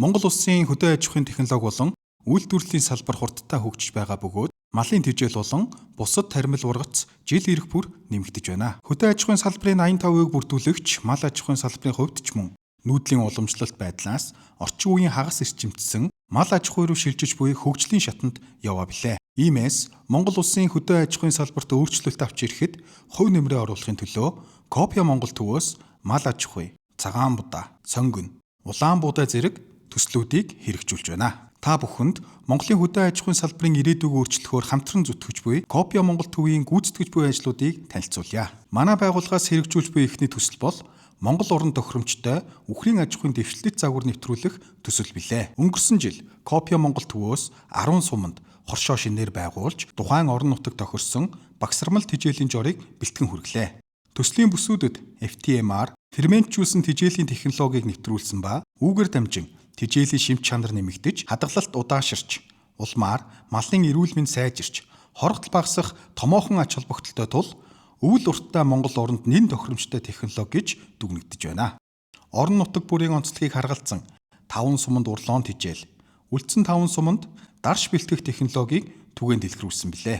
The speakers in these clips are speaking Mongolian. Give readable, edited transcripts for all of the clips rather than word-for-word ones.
Монгол улсын хөдөө аж ахуйн технологи болон үйлдвэрлэлийн салбар хурдтай хөгжиж байгаа бөгөөд малын тэжээл болон бусад тармил ургац жил ирэх бүр нэмэгдэж байна. Хөдөө аж ахуйн салбарын 85%-ийг бүрдүүлэгч мал аж ахуйн салбарын хувьд ч мөн нүүдлийн уламжлалт байдлаас орчин үеийн хагас эрчимдсэн мал аж ахуй руу шилжиж буй хөгжлийн шатанд яваа билээ. Иймээс Монгол улсын хөдөө аж ахуйн салбарт өөрчлөлт авч ирэхэд хувь нэмрээ оруулахын төлөө Копиа Монгол төвөөс мал аж ахуй, цагаан будаа, сонгон, улаан будаа зэрэг төслүүдийг хэрэгжүүлж байна. Та бүхэнд Монголын хөдөө аж ахуйн салбарын ирээдүйг өөрчлөхөөр хамтран зүтгэж буй Копиа Монгол төвийн гүйцэтгэж буй ажлуудыг танилцуулъя. Манай байгууллагаас хэрэгжүүлж буй эхний төсөл бол Монгол орон тохиромжтой үхрийн аж ахуйн дэвшлэлт загвар нэвтрүүлэх төсөл билээ. Өнгөрсөн жил Копиа Монгол төвөөс 10 суманд хоршоо шинээр байгуулж тухайн орон нутаг тохирсон багсармал тэжээлийн жорыг бэлтгэн хүргэлээ. Төслийн бүсүүдэд FTMR ферментжүүлсэн тэжээлийн технологиг нэвтрүүлсэн ба үүгээр дамжин тэжээлийн шимт чанар нэмэгдэж, хадгалалт удааширч, улмаар малын эрүүл мэнд сайжирч, хорготол багасах томоохон ач холбогдолтой тул өвөл урттай Монгол оронд нэн тохиромжтой технологи гэж дүгнэгдэж байна. Орон нутаг бүрийн онцлогийг харгалзан 5 суманд урлоон тэжээл, үлдсэн 5 суманд дарш бэлтгэх технологиг түгээн дэлгэрүүлсэн билээ.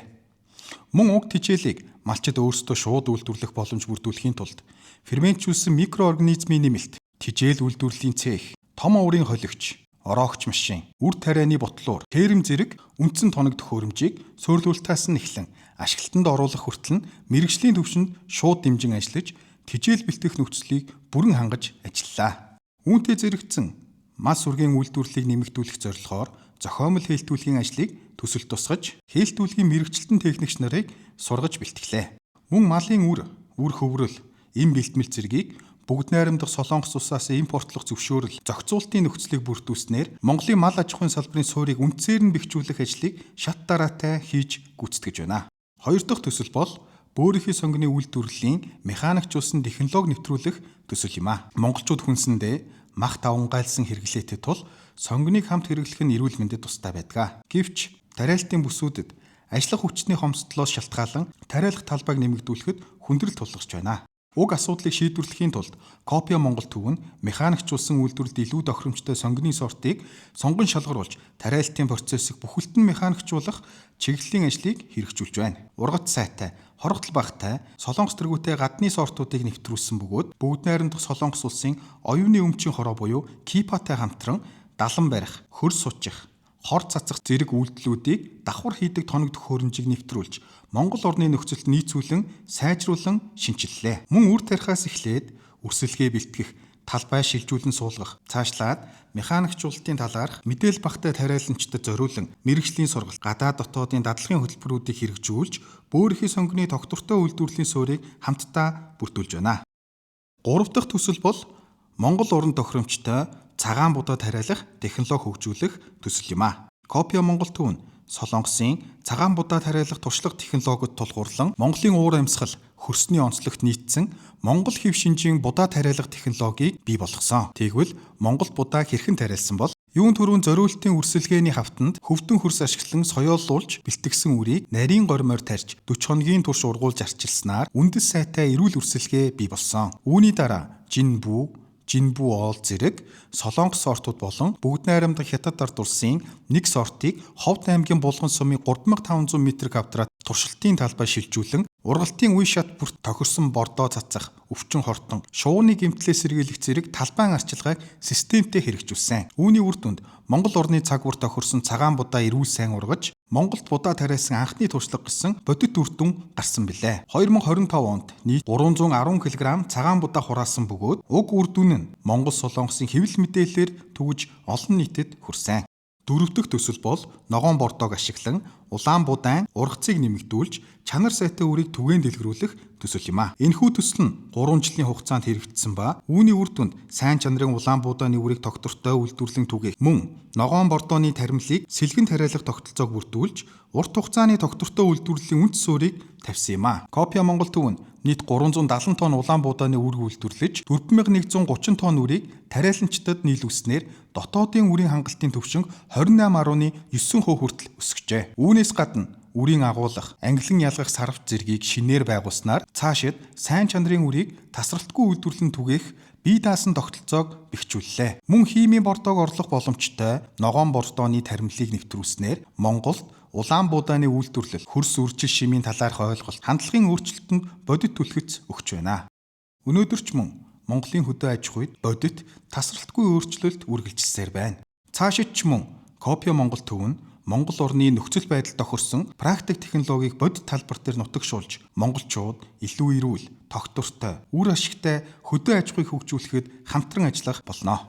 Мөн уг тэжээлийг малчид өөрсдөө шууд үйлдвэрлэх боломж бүрдүүлэхийн тулд ферментжүүлсэн микроорганизмын нэмэлт, тэжээл үйлдвэрлэлийн цех, том уурын холигч, ороогч машин, үр тарианы ботлуур, тэрэм зэрэг үндсэн тоног төхөөрөмжийг суйрлуултаас нь эхлэн ашиглалтанд оруулах хүртэл нь мэрэгжлийн түвшинд шууд дэмжин ажиллаж тэжээл бэлтгэх нөхцөлийг бүрэн хангаж ажиллалаа. Үүнтэй зэрэгцэн мас үргийн үйлдвэрлэлийг нэмэгдүүлэх зорилгоор зохиомл хэлтүүлгийн ажлыг төсөлд тусгаж, хэлтүүлгийн мэрэгчлэн техникч нарыг сургаж бэлтгэлээ. Мөн малын үр хөврөл, эм бэлтмэл зэргийг бүгд найрамдах Солонгос улсаас импортлох зөвшөөрөл, зохицуултын нөхцөлийг бүрдүүлснээр Монголын мал аж ахуйн салбарын суурийг үндсээр нь бэхжүүлэх ажлыг шат дараатай хийж гүйцэтгэж байна. Хоёр дахь төсөл бол бөөрийнхий сонгоны үйлдвэрлэлийн механикчулсан технологи нэвтрүүлэх төсөл юм а. Монголчууд хүнсэндээ мах давангайлсан хэрэглээтэй тул сонгоныг хамт хэрэглэх нь эрүүл мэндэд тустай байдаг. Гэвч тариалтын бүсүүдэд ажиллах хүчний хомсдлоос шалтгаалan тариалах талбайг нэмэгдүүлэхэд хүндрэл тулгарч байна. Уг асуудлыг шийдвэрлэхийн тулд Копиа Монгол төв нь механикчулсан үйлдвэрлэлд илүү тохиромжтой сонгоны сортыг сонгон шалгаруулж тариалтын процессыг бүхэлд нь механикчуулах чиглэлийн ажлыг хэрэгжүүлж байна. Ургац сайтай, хорготол багтай, солонгос тэргүүтэй гадны сортуудыг нэвтрүүлсэн бөгөөд бүгд найрамдах Солонгос улсын оюуны өмчийн хороо буюу КИПА-тай хамтран далан барих, хөрс сучих, хор цацах зэрэг үйлдэлүүдийг давхар хийдэг тоног төхөөрөмжийг нэвтрүүлж Монгол орны нөхцөлд нийцүүлэн сайжруулан шинчиллээ. Мөн үр тарихаас эхлээд өрсөлгөө бэлтгэх, талбай шилжүүлэн суулгах, цаашлаад механикчуулалтын талаарх мэдээл багтай тариаланчдад зориулан мэрэгжлийн сургалт, гадаад дотоодын дадлагын хөтөлбөрүүдийг хэрэгжүүлж, бөөрийнхий сонгоны доктортой үйлдвэрлэлийн суурийг хамтдаа бүрдүүлж байна. Гурав дахь төсөл бол Монгол орон тохиромжтой цагаан будаа тариалах технологи хөгжүүлэх төсөл юм а. Копиа Монгол төв нь Солонгосын цагаан будаа тариалах туршлага технологид тулгуурлан Монголын уур амьсгал хөрсний онцлогт нийцсэн Монгол хэв шинжийн будаа тариалах технологиг бий болгосон. Тэгвэл Монгол будаа хэрхэн тариалсан бол юун төрүүн зориултын өрсөлгээний хавтанд хөвдөн хөрс ашиглан соёолуулж бэлтгэсэн үрийг нарийн гормоор тарьж 40 хоногийн турш ургуулж арчилснаар үндэс сайтай эрүүл өрсөлгөө бий болсон. Үүний дараа Жинбүү оол зэрэг солонгос сортууд болон бүгд найрамдах хятад ард улсын нэг сортыг Ховд аймгийн Булган сумын 3500 м2 туршилтын талбай шилжүүлэн ургалтын үе шат бүрт тохирсон бордоо цацах, өвчин хортон, шувууны гэмтлээс сэргийлэх зэрэг талбайн арчилгааг системтэй хэрэгжүүлсэн. Үүний үр дүнд Монгол орны цаг бүр тохирсон цагаан будаа эрүүл сайн ургаж, Монголд будаа тариасан анхны туршлага гэсэн бодит үр дүн гарсан билээ. 2025 онд нийт 310 кг цагаан будаа хураасан бөгөөд уг үр дүн нь Монгол Солонгосын хэвлэл мэдээлэлээр түгэж олон нийтэд хүрсэн. Дөрөв дэх төсөл бол ногоон бордоог ашиглан улаан будаан ургацыг нэмэгдүүлж чанар сайтай үрийг түгээн дэлгэрүүлэх төсөл юм а. Энэхүү төсөл нь 3 жилийн хугацаанд хэрэгжсэн ба үүний үр дүнд сайн чанарын улаан будааны үрийг доктортой үйлдвэрлэн түгээх мөн ногоон бордооны таримлыг сэлгэн тариалах тогтолцоог бүрдүүлж урт хугацааны доктортой үйлдвэрлэлийн үндэс суурийг тавьсан юм а. Копиа Монгол төв нь нийт 370 тонн улаан будааны үр үйлдвэрлэж 4130 тонн үрийг тариаланчдад нийлүүлснээр дотоодын үрийн хангалтын түвшинг 28.9% хүртэл өсгөжээ. Үүнээс гадна үрийн агуулгах, ангилан ялгах сарвт зэргийг шинээр байгуулснаар цаашид сайн чанарын үрийг тасралтгүй үйлдвэрлэн түгээх бие даасан тогтолцоог бэхжүүллээ. Мөн химийн бордоог орлох боломжтой ногоон бордооны тархимлыг нэвтрүүлснээр Монголд улаан буудааны үйлдвэрлэл, хөрс үржил шимийн талаарх ойлголт, хандлагын өөрчлөлтөнд бодит түлхэц өгч байна. Өнөөдөр ч мөн Монголын хөдөө аж ахуйд бодит тасралтгүй өөрчлөлт үргэлжилсээр байна. Цаашид ч мөн Копио Монгол төв нь Монгол орны нөхцөл байдал тохирсон практик технологиг бодит талбар дээр нутагшуулж, монголчууд илүү эрүүл, тогтвортой, үр ашигтай хөдөө аж ахуйг хөгжүүлэхэд хамтран ажиллах болно.